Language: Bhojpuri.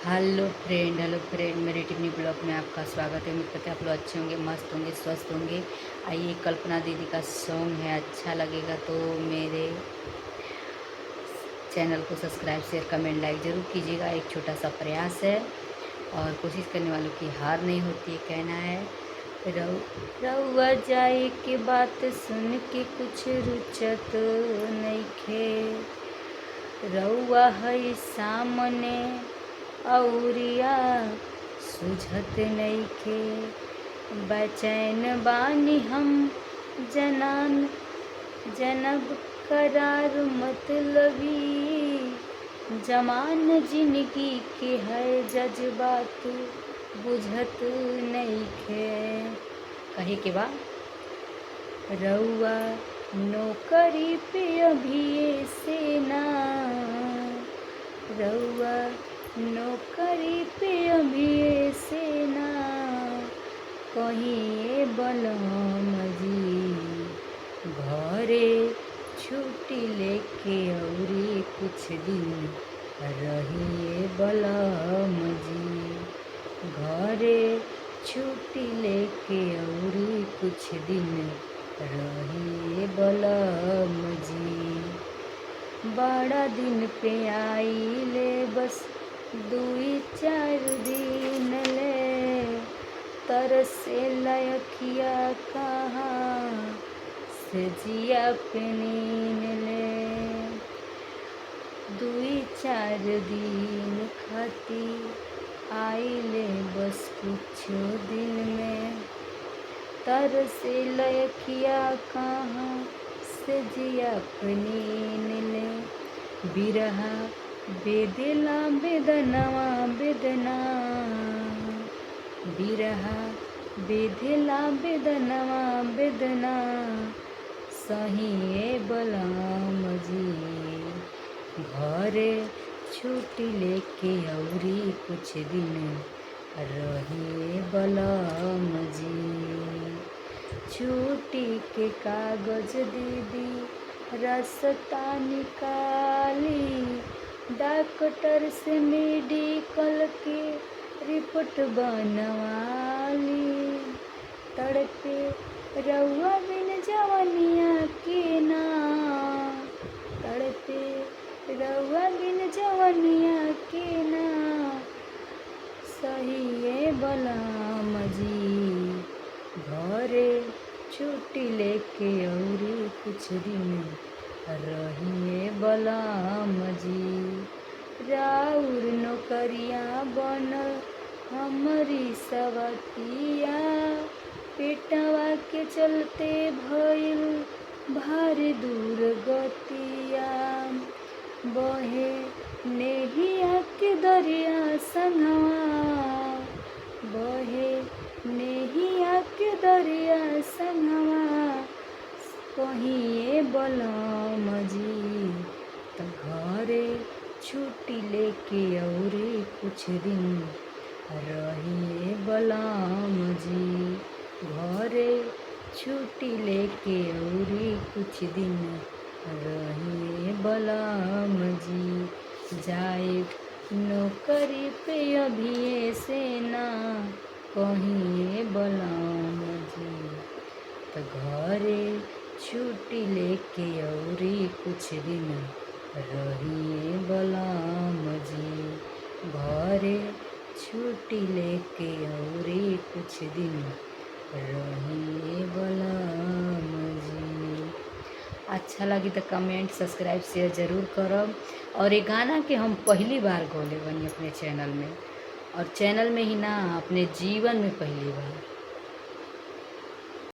हेलो फ्रेंड, मेरे टिप्पणी ब्लॉग में आपका स्वागत है। उम्मीद करते हैं आप लोग अच्छे होंगे, मस्त होंगे, स्वस्थ होंगे। आइए, कल्पना दीदी का सॉन्ग है, अच्छा लगेगा तो मेरे चैनल को सब्सक्राइब, शेयर, कमेंट, लाइक ज़रूर कीजिएगा। एक छोटा सा प्रयास है और कोशिश करने वालों की हार नहीं होती है। कहना है रउआ जाए के बात सुन के कुछ रुचत नइखे, रउआ है सामने औरिया सुझत नइखे। बेचैन बानी हम जनब करार मतलबी, जमान जिंदगी के है जज्बात बुझत नइखे। कहे के बा रउआ नौकरी पे अभी से ना, रउआ नौकरी पे अभी से ना, कहीं बलम जी घरे छुट्टी लेके औरी कुछ दिन रहिए बलम जी, घरे छुट्टी लेके औरी कुछ दिन रहिए बलम जी। बड़ा दिन पे आइले बस 2-4 दिन ले, तरसे लयखिया कहाँ से जिया पे नीन ले। 2-4 दिन खातिर आइले बस कुछ दिन में, तरसे लयखिया कहाँ से जिया पे नीन ले। बिरहा बेदिला बेदनवा बेदना, बिरहा बेदिला बेदनवा बेदना, सहिए बलम जी घरे छुट्टी लेके औरी कुछ दिन रहिए बलम जी। छुट्टी के कागज दीदी रास्ता निकाली, डॉक्टर से मेडिकल के रिपोर्ट बनवाली। तड़पे रउआ बिन जवनिया के ना, तड़पे रउआ बिन जवनिया के ना, सहिए बलम जी घरे छुट्टी लेके औरी कुछ दिन रहिए बलम जी। राउर नौकरिया बनल हमरी सवतिया, पेटवा के चलते भइल भारी दूर गतिया। बहे नेहिया के दरिया संगवा, बहे नेहिया के दरिया संगवा, कहिए बलम जी त घरे छुट्टी लेके औरे कुछ दिन रहिए बलम जी, घरे छुट्टी लेके औरे कुछ दिन रहिए बलम जी। जाए नौकरी पे अभी से ना, कहिए बलम जी त घरे छुट्टी लेके औरी कुछ दिन रहिए बलम जी, घरे छुट्टी लेके औरी कुछ दिन रहिए बलम जी। अच्छा लगी तो कमेंट, सब्सक्राइब, शेयर ज़रूर करब। और ये गाना के हम पहली बार गौले बनी अपने चैनल में, और चैनल में ही ना अपने जीवन में पहली बार।